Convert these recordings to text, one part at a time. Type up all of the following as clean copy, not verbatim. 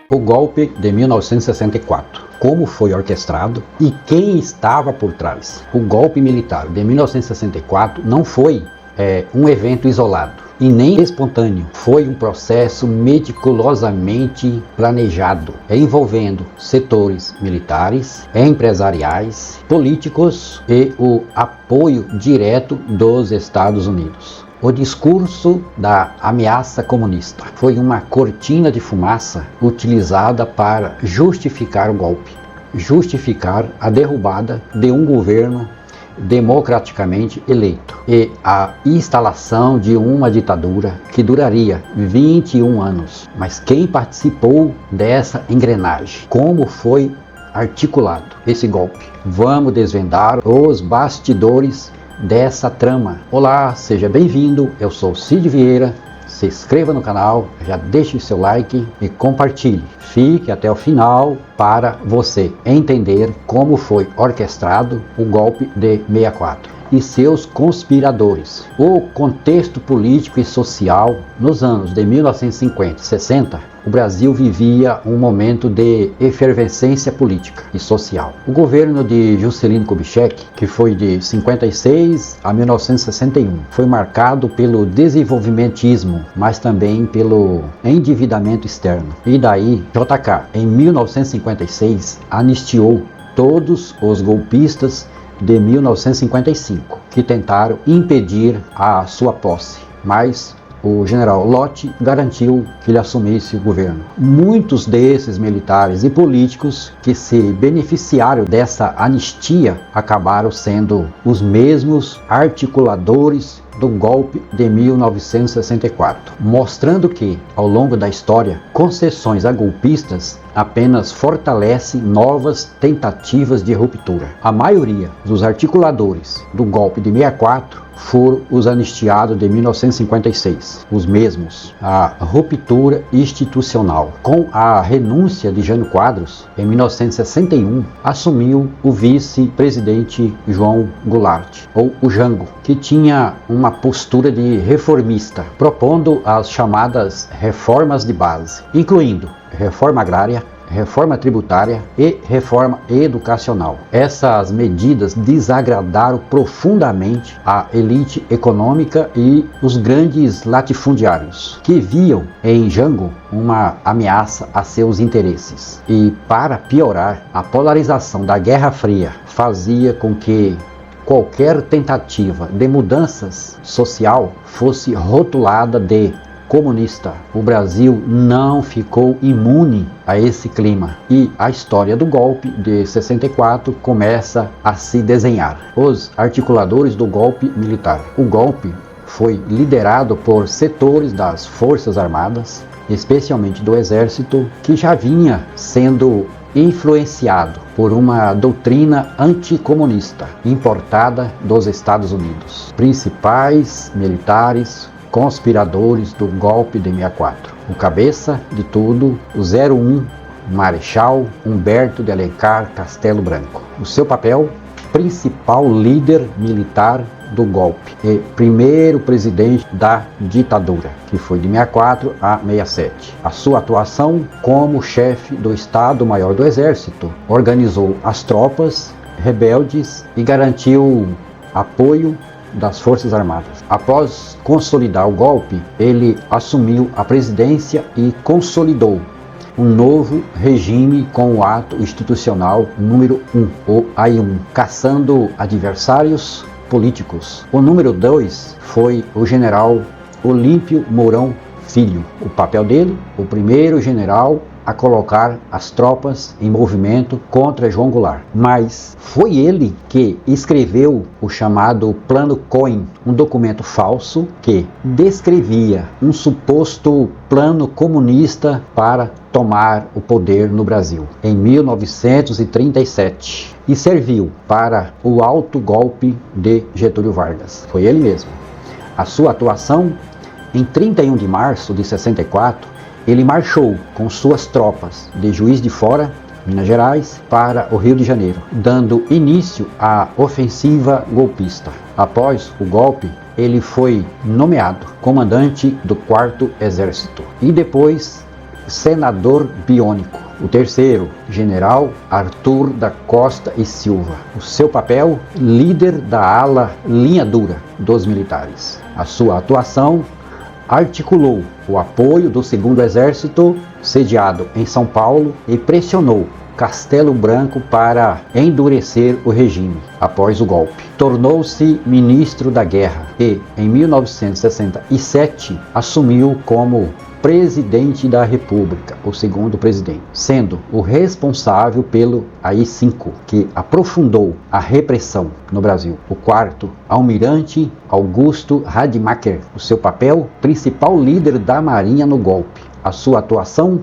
O golpe de 1964. Como foi orquestrado e quem estava por trás? O golpe militar de 1964 não foi um evento isolado e nem espontâneo. Foi um processo meticulosamente planejado, envolvendo setores militares, empresariais, políticos e o apoio direto dos Estados Unidos. O discurso da ameaça comunista foi uma cortina de fumaça utilizada para justificar o golpe, justificar a derrubada de um governo democraticamente eleito e a instalação de uma ditadura que duraria 21 anos. Mas quem participou dessa engrenagem? Como foi articulado esse golpe? Vamos desvendar os bastidores dessa trama. Olá, seja bem-vindo, eu sou Cid Vieira. Se inscreva no canal, já deixe seu like e compartilhe. Fique até o final para você entender como foi orquestrado o golpe de 64 e seus conspiradores. O contexto político e social nos anos de 1950 e 60, o Brasil vivia um momento de efervescência política e social. O governo de Juscelino Kubitschek, que foi de 56 a 1961, foi marcado pelo desenvolvimentismo, mas também pelo endividamento externo. E daí, JK, em 1956, anistiou todos os golpistas de 1955, que tentaram impedir a sua posse, mas o general Lott garantiu que ele assumisse o governo. Muitos desses militares e políticos que se beneficiaram dessa anistia acabaram sendo os mesmos articuladores do golpe de 1964, mostrando que, ao longo da história, concessões a golpistas apenas fortalecem novas tentativas de ruptura. A maioria dos articuladores do golpe de 64 foram os anistiados de 1956, os mesmos. A ruptura institucional. Com a renúncia de Jânio Quadros, em 1961, assumiu o vice-presidente João Goulart, ou o Jango, que tinha uma postura de reformista, propondo as chamadas reformas de base, incluindo reforma agrária, reforma tributária e reforma educacional. Essas medidas desagradaram profundamente a elite econômica e os grandes latifundiários, que viam em Jango uma ameaça a seus interesses. E, para piorar, a polarização da Guerra Fria fazia com que qualquer tentativa de mudanças social fosse rotulada de comunista. O Brasil não ficou imune a esse clima e a história do golpe de 64 começa a se desenhar. Os articuladores do golpe militar. O golpe foi liderado por setores das Forças Armadas, especialmente do Exército, que já vinha sendo influenciado por uma doutrina anticomunista importada dos Estados Unidos. Principais militares conspiradores do golpe de 64. O cabeça de tudo, o 01 Marechal Humberto de Alencar Castelo Branco. O seu papel, principal líder militar do golpe e primeiro presidente da ditadura, que foi de 64 a 67. A sua atuação como chefe do Estado-Maior do Exército, organizou as tropas rebeldes e garantiu apoio das Forças Armadas. Após consolidar o golpe, ele assumiu a presidência e consolidou um novo regime com o ato institucional número 1, o AI-1, caçando adversários políticos. O número 2 foi o general Olímpio Mourão Filho. O papel dele, o primeiro general a colocar as tropas em movimento contra João Goulart. Mas foi ele que escreveu o chamado Plano Cohen, um documento falso que descrevia um suposto plano comunista para tomar o poder no Brasil, em 1937, e serviu para o autogolpe de Getúlio Vargas. Foi ele mesmo. A sua atuação, em 31 de março de 64, ele marchou com suas tropas de Juiz de Fora, Minas Gerais, para o Rio de Janeiro, dando início à ofensiva golpista. Após o golpe, ele foi nomeado comandante do 4º Exército e depois senador biônico. O terceiro, general Arthur da Costa e Silva. O seu papel, líder da ala linha dura dos militares. A sua atuação, articulou o apoio do 2º Exército, sediado em São Paulo, e pressionou Castelo Branco para endurecer o regime após o golpe. Tornou-se ministro da Guerra e, em 1967, assumiu como presidente da República, o 2º presidente, sendo o responsável pelo AI-5, que aprofundou a repressão no Brasil. O 4º, almirante Augusto Rademacher, o seu papel, principal líder da Marinha no golpe. A sua atuação,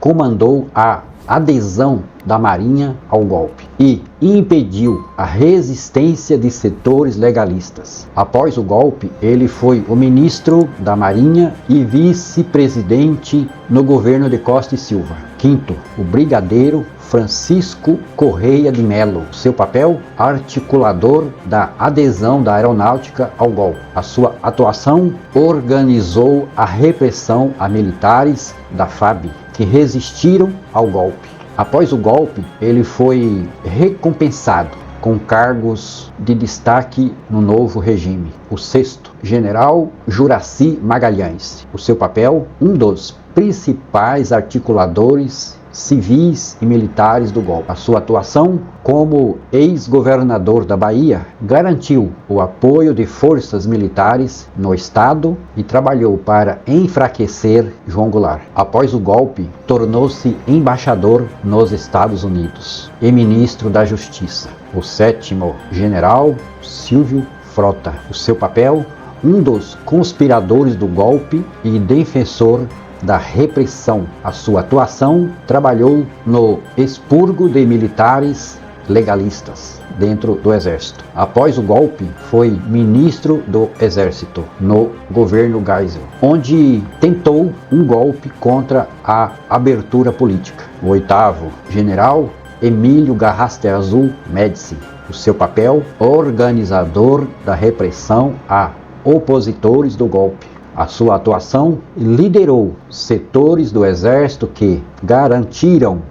comandou a adesão da Marinha ao golpe e impediu a resistência de setores legalistas. Após o golpe, ele foi o ministro da Marinha e vice-presidente no governo de Costa e Silva. 5º, o brigadeiro Francisco Correia de Mello. Seu papel, articulador da adesão da aeronáutica ao golpe. A sua atuação, organizou a repressão a militares da FAB que resistiram ao golpe. Após o golpe, ele foi recompensado com cargos de destaque no novo regime. O 6º, general Juraci Magalhães. O seu papel, um dos principais articuladores civis e militares do golpe. A sua atuação como ex-governador da Bahia garantiu o apoio de forças militares no estado e trabalhou para enfraquecer João Goulart. Após o golpe, tornou-se embaixador nos Estados Unidos e ministro da Justiça. O 7º, general Silvio Frota. O seu papel, um dos conspiradores do golpe e defensor da repressão. A sua atuação, trabalhou no expurgo de militares legalistas dentro do Exército. Após o golpe, foi ministro do Exército no governo Geisel, onde tentou um golpe contra a abertura política. O 8º, general Emílio Garrastazu Médici. O seu papel, organizador da repressão a opositores do golpe. A sua atuação, liderou setores do Exército que garantiram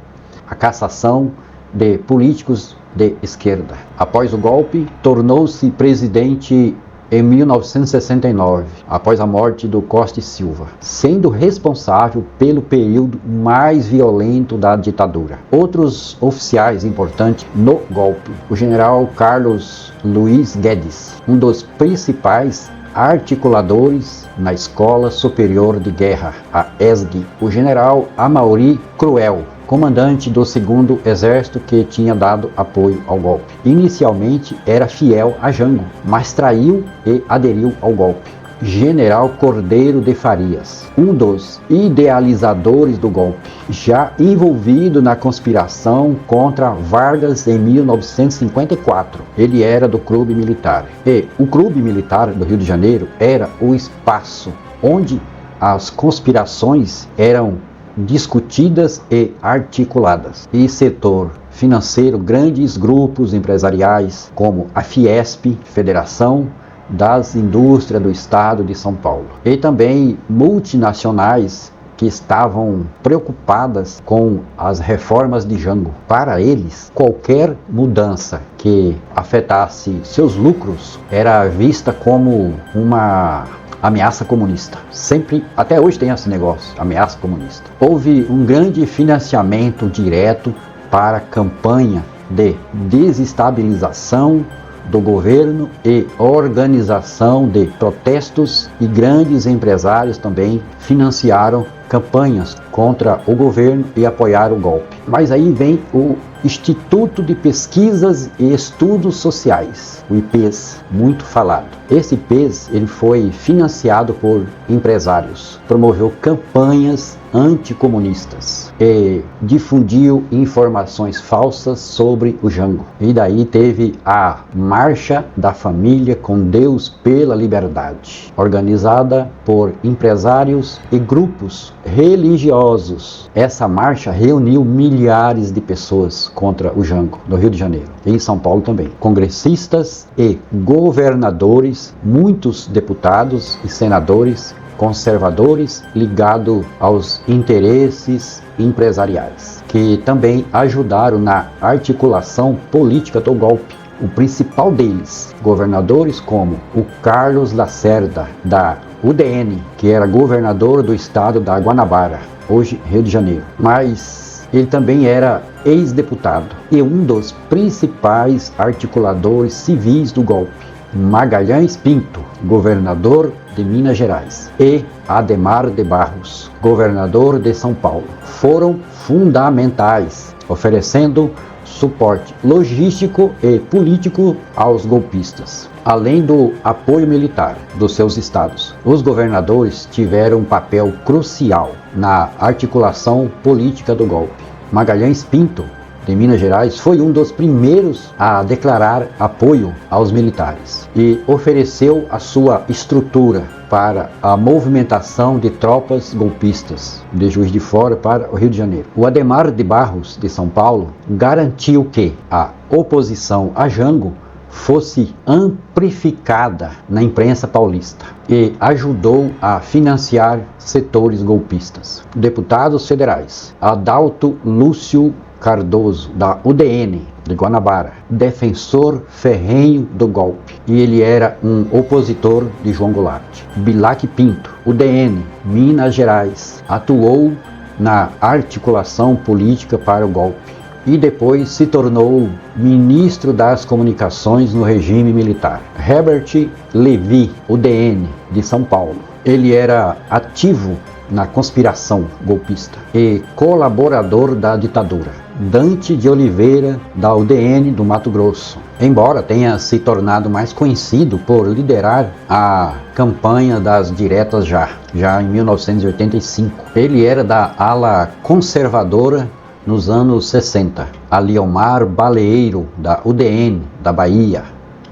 a cassação de políticos de esquerda. Após o golpe, tornou-se presidente em 1969, após a morte do Costa e Silva, sendo responsável pelo período mais violento da ditadura. Outros oficiais importantes no golpe: o general Carlos Luiz Guedes, um dos principais articuladores na Escola Superior de Guerra, a ESG, o general Amaury Cruel, comandante do 2º Exército que tinha dado apoio ao golpe. Inicialmente era fiel a Jango, mas traiu e aderiu ao golpe. General Cordeiro de Farias, um dos idealizadores do golpe, já envolvido na conspiração contra Vargas em 1954. Ele era do Clube Militar. E o Clube Militar do Rio de Janeiro era o espaço onde as conspirações eram discutidas e articuladas. E setor financeiro, grandes grupos empresariais como a Fiesp, Federação das Indústrias do Estado de São Paulo, e também multinacionais que estavam preocupadas com as reformas de Jango. Para eles, qualquer mudança que afetasse seus lucros era vista como uma ameaça comunista. Sempre, até hoje tem esse negócio, ameaça comunista. Houve um grande financiamento direto para a campanha de desestabilização do governo e organização de protestos, e grandes empresários também financiaram campanhas contra o governo e apoiaram o golpe. Mas aí vem o Instituto de Pesquisas e Estudos Sociais, o IPES, muito falado. Esse IPES, ele foi financiado por empresários, promoveu campanhas anticomunistas e difundiu informações falsas sobre o Jango. E daí teve a Marcha da Família com Deus pela Liberdade, organizada por empresários e grupos religiosos. Essa marcha reuniu milhares de pessoas contra o Jango no Rio de Janeiro e em São Paulo também. Congressistas e governadores, muitos deputados e senadores conservadores ligados aos interesses empresariais, que também ajudaram na articulação política do golpe. O principal deles, governadores como o Carlos Lacerda, da UDN, que era governador do estado da Guanabara, hoje Rio de Janeiro, mas ele também era ex-deputado e um dos principais articuladores civis do golpe, Magalhães Pinto, governador de Minas Gerais, e Adhemar de Barros, governador de São Paulo, foram fundamentais, oferecendo suporte logístico e político aos golpistas. Além do apoio militar dos seus estados, os governadores tiveram um papel crucial na articulação política do golpe. Magalhães Pinto, de Minas Gerais, foi um dos primeiros a declarar apoio aos militares e ofereceu a sua estrutura para a movimentação de tropas golpistas de Juiz de Fora para o Rio de Janeiro. O Adhemar de Barros, de São Paulo, garantiu que a oposição a Jango fosse amplificada na imprensa paulista e ajudou a financiar setores golpistas. Deputados federais, Adalto Lúcio Cardoso, da UDN de Guanabara, defensor ferrenho do golpe, e ele era um opositor de João Goulart. Bilac Pinto, UDN, Minas Gerais, atuou na articulação política para o golpe e depois se tornou ministro das comunicações no regime militar. Herbert Levi, UDN, de São Paulo, ele era ativo na conspiração golpista e colaborador da ditadura. Dante de Oliveira, da UDN do Mato Grosso, embora tenha se tornado mais conhecido por liderar a campanha das diretas já em 1985. Ele era da ala conservadora nos anos 60. Aliomar Baleeiro, da UDN, da Bahia.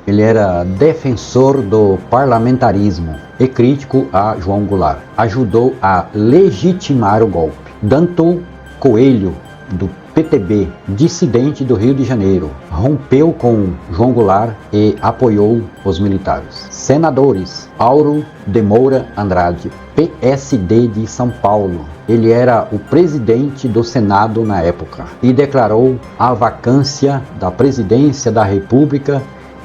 Ele era defensor do parlamentarismo e crítico a João Goulart. Ajudou a legitimar o golpe. Danton Coelho, do PTB, dissidente do Rio de Janeiro, rompeu com João Goulart e apoiou os militares. Senadores: Auro de Moura Andrade, PSD de São Paulo. Ele era o presidente do Senado na época e declarou a vacância da presidência da República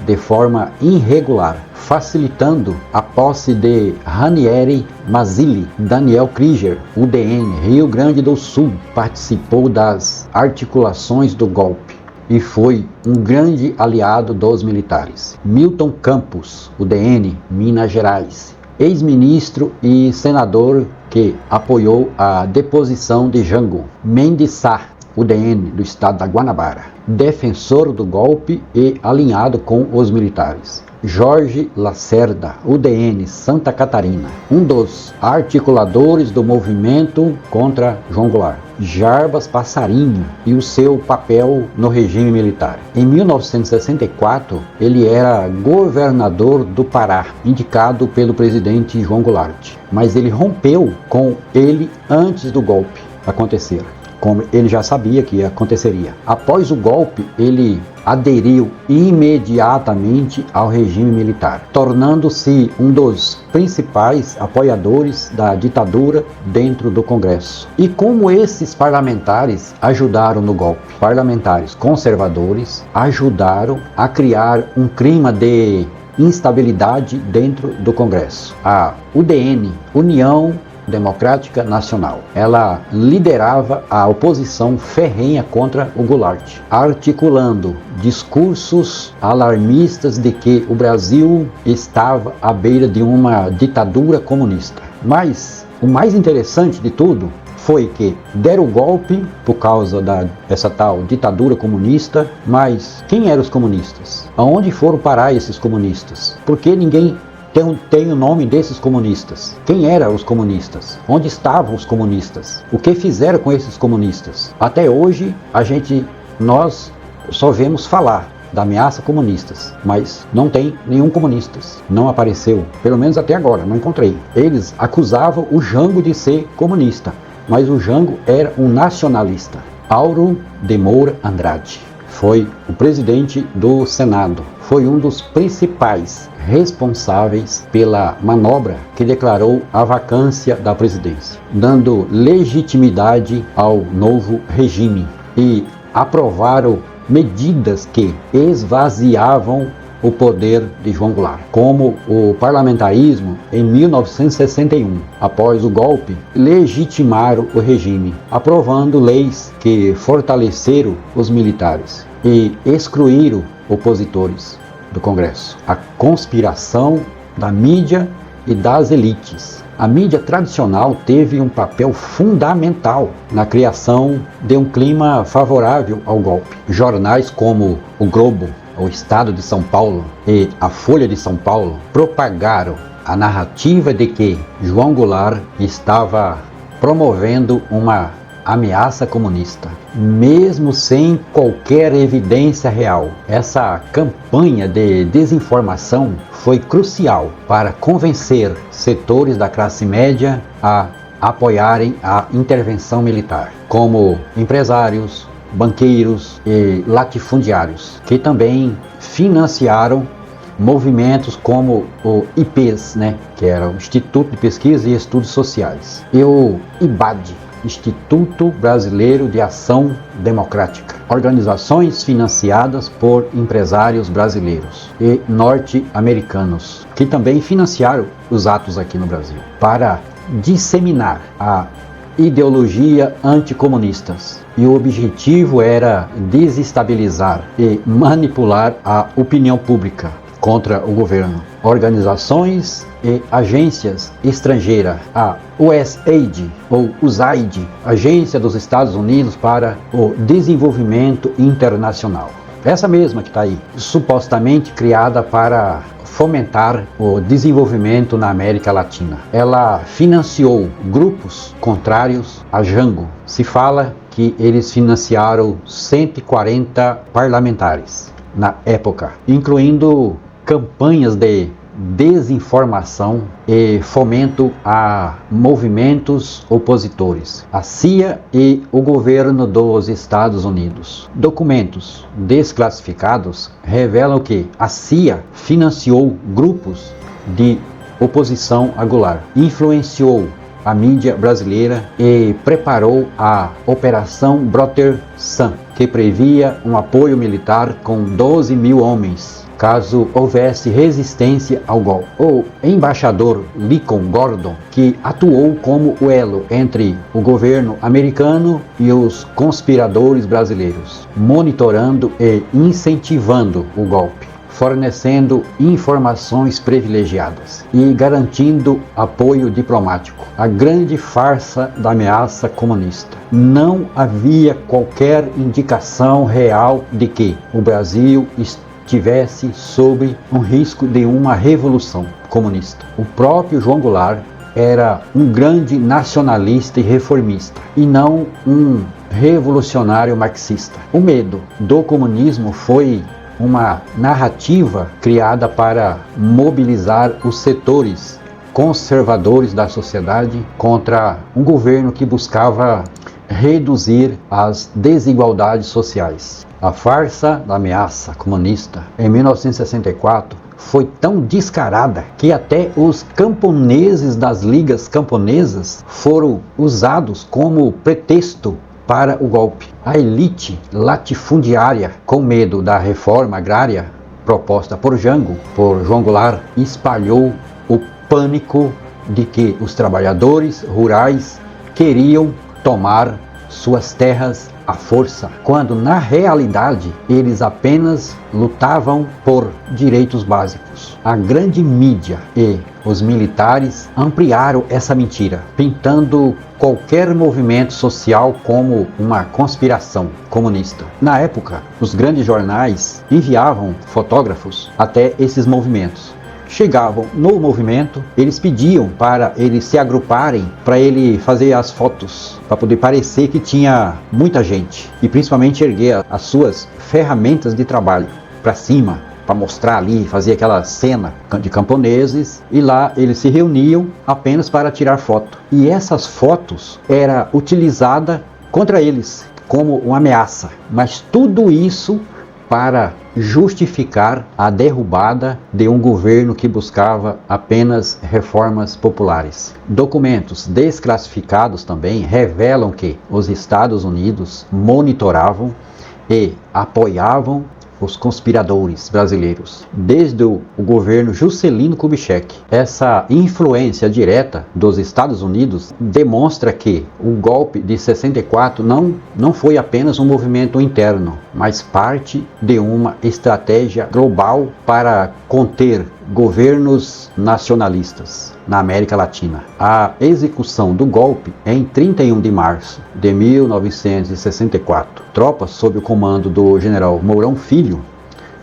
de forma irregular, facilitando a posse de Ranieri Mazzilli. Daniel Krieger, UDN, Rio Grande do Sul, participou das articulações do golpe e foi um grande aliado dos militares. Milton Campos, UDN, Minas Gerais, ex-ministro e senador que apoiou a deposição de Jango. Mendes Sá, UDN, do estado da Guanabara, defensor do golpe e alinhado com os militares. Jorge Lacerda, UDN, Santa Catarina, um dos articuladores do movimento contra João Goulart. Jarbas Passarinho e o seu papel no regime militar. Em 1964, ele era governador do Pará, indicado pelo presidente João Goulart, mas ele rompeu com ele antes do golpe acontecer, como ele já sabia que aconteceria. Após o golpe, ele aderiu imediatamente ao regime militar, tornando-se um dos principais apoiadores da ditadura dentro do Congresso. E como esses parlamentares ajudaram no golpe? Parlamentares conservadores ajudaram a criar um clima de instabilidade dentro do Congresso. A UDN, União Democrática Nacional, ela liderava a oposição ferrenha contra o Goulart, articulando discursos alarmistas de que o Brasil estava à beira de uma ditadura comunista. Mas o mais interessante de tudo foi que deram o golpe por causa dessa tal ditadura comunista, mas quem eram os comunistas? Aonde foram parar esses comunistas? Por que ninguém tem o nome desses comunistas? Quem eram os comunistas? Onde estavam os comunistas? O que fizeram com esses comunistas? Até hoje, nós só vemos falar da ameaça comunistas, mas não tem nenhum comunista. Não apareceu, pelo menos até agora, não encontrei. Eles acusavam o Jango de ser comunista, mas o Jango era um nacionalista. Auro de Moura Andrade, foi o presidente do Senado. Foi um dos principais responsáveis pela manobra que declarou a vacância da presidência, dando legitimidade ao novo regime, e aprovaram medidas que esvaziavam o poder de João Goulart, como o parlamentarismo em 1961. Após o golpe, legitimaram o regime, aprovando leis que fortaleceram os militares e excluíram opositores do Congresso. A conspiração da mídia e das elites. A mídia tradicional teve um papel fundamental na criação de um clima favorável ao golpe. Jornais como o Globo, o Estado de São Paulo e a Folha de São Paulo propagaram a narrativa de que João Goulart estava promovendo uma ameaça comunista, mesmo sem qualquer evidência real. Essa campanha de desinformação foi crucial para convencer setores da classe média a apoiarem a intervenção militar, como empresários, banqueiros e latifundiários, que também financiaram movimentos como o IPES, que era o Instituto de Pesquisa e Estudos Sociais, e o IBAD, Instituto Brasileiro de Ação Democrática, organizações financiadas por empresários brasileiros e norte-americanos, que também financiaram os atos aqui no Brasil, para disseminar a ideologia anticomunistas. E o objetivo era desestabilizar e manipular a opinião pública contra o governo. Organizações e agências estrangeiras, a USAID ou USAID, Agência dos Estados Unidos para o Desenvolvimento Internacional, essa mesma que está aí, supostamente criada para fomentar o desenvolvimento na América Latina. Ela financiou grupos contrários a Jango. Se fala que eles financiaram 140 parlamentares na época, incluindo campanhas de desinformação e fomento a movimentos opositores, a CIA e o governo dos Estados Unidos. Documentos desclassificados revelam que a CIA financiou grupos de oposição a Goulart, influenciou a mídia brasileira e preparou a Operação Broter Sam, que previa um apoio militar com 12 mil homens, caso houvesse resistência ao golpe. O embaixador Lincoln Gordon, que atuou como o elo entre o governo americano e os conspiradores brasileiros, monitorando e incentivando o golpe, fornecendo informações privilegiadas e garantindo apoio diplomático. A grande farsa da ameaça comunista. Não havia qualquer indicação real de que o Brasil estivesse sob um risco de uma revolução comunista. O próprio João Goulart era um grande nacionalista e reformista, e não um revolucionário marxista. O medo do comunismo foi uma narrativa criada para mobilizar os setores conservadores da sociedade contra um governo que buscava reduzir as desigualdades sociais. A farsa da ameaça comunista em 1964 foi tão descarada que até os camponeses das ligas camponesas foram usados como pretexto para o golpe. A elite latifundiária, com medo da reforma agrária proposta por João Goulart, espalhou o pânico de que os trabalhadores rurais queriam tomar suas terras à força, quando na realidade eles apenas lutavam por direitos básicos. A grande mídia e os militares ampliaram essa mentira, pintando qualquer movimento social como uma conspiração comunista. Na época, os grandes jornais enviavam fotógrafos até esses movimentos. Chegavam no movimento, eles pediam para eles se agruparem, para ele fazer as fotos, para poder parecer que tinha muita gente, e principalmente erguer as suas ferramentas de trabalho para cima, para mostrar ali, fazer aquela cena de camponeses, e lá eles se reuniam apenas para tirar foto. E essas fotos eram utilizadas contra eles, como uma ameaça, mas tudo isso para justificar a derrubada de um governo que buscava apenas reformas populares. Documentos desclassificados também revelam que os Estados Unidos monitoravam e apoiavam os conspiradores brasileiros, desde o governo Juscelino Kubitschek. Essa influência direta dos Estados Unidos demonstra que o golpe de 64 não foi apenas um movimento interno, mas parte de uma estratégia global para conter governos nacionalistas na América Latina. A execução do golpe em 31 de março de 1964. Tropas sob o comando do general Mourão Filho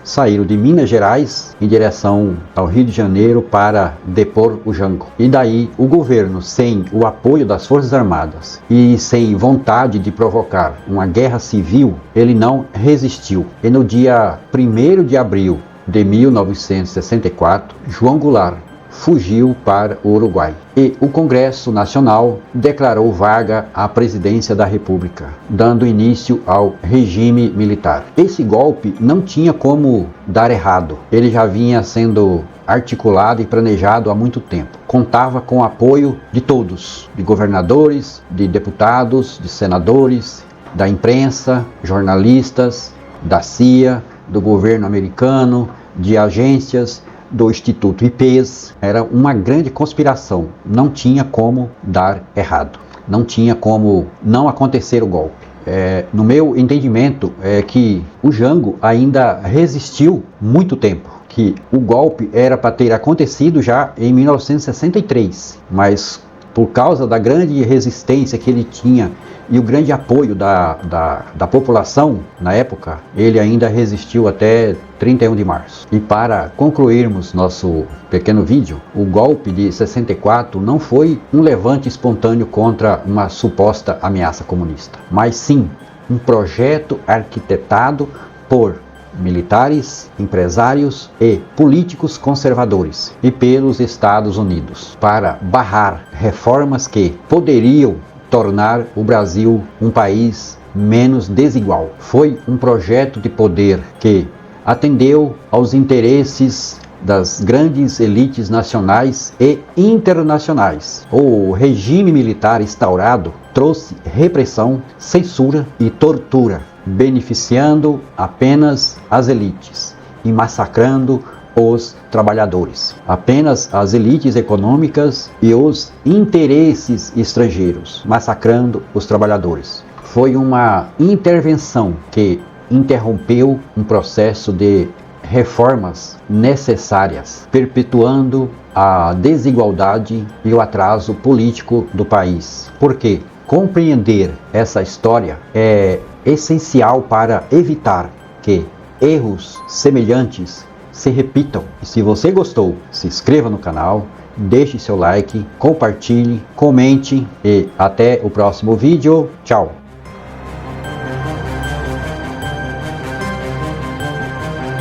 saíram de Minas Gerais em direção ao Rio de Janeiro para depor o Jango. E daí o governo, sem o apoio das Forças Armadas e sem vontade de provocar uma guerra civil, ele não resistiu. E no dia 1º de abril de 1964, João Goulart fugiu para o Uruguai. E o Congresso Nacional declarou vaga a presidência da República, dando início ao regime militar. Esse golpe não tinha como dar errado. Ele já vinha sendo articulado e planejado há muito tempo. Contava com o apoio de todos, de governadores, de deputados, de senadores, da imprensa, jornalistas, da CIA, do governo americano, de agências, do Instituto IPES. Era uma grande conspiração, não tinha como dar errado, não tinha como não acontecer o golpe. No meu entendimento, é que o Jango ainda resistiu muito tempo, que o golpe era para ter acontecido já em 1963, mas por causa da grande resistência que ele tinha e o grande apoio da população na época, ele ainda resistiu até 31 de março. E para concluirmos nosso pequeno vídeo, o golpe de 64 não foi um levante espontâneo contra uma suposta ameaça comunista, mas sim um projeto arquitetado por militares, empresários e políticos conservadores e pelos Estados Unidos para barrar reformas que poderiam tornar o Brasil um país menos desigual. Foi um projeto de poder que atendeu aos interesses das grandes elites nacionais e internacionais. O regime militar instaurado trouxe repressão, censura e tortura, beneficiando apenas as elites e massacrando os trabalhadores. Apenas as elites econômicas e os interesses estrangeiros, massacrando os trabalhadores. Foi uma intervenção que interrompeu um processo de reformas necessárias, perpetuando a desigualdade e o atraso político do país. Porque compreender essa história é essencial para evitar que erros semelhantes se repitam. E se você gostou, se inscreva no canal, deixe seu like, compartilhe, comente e até o próximo vídeo. Tchau!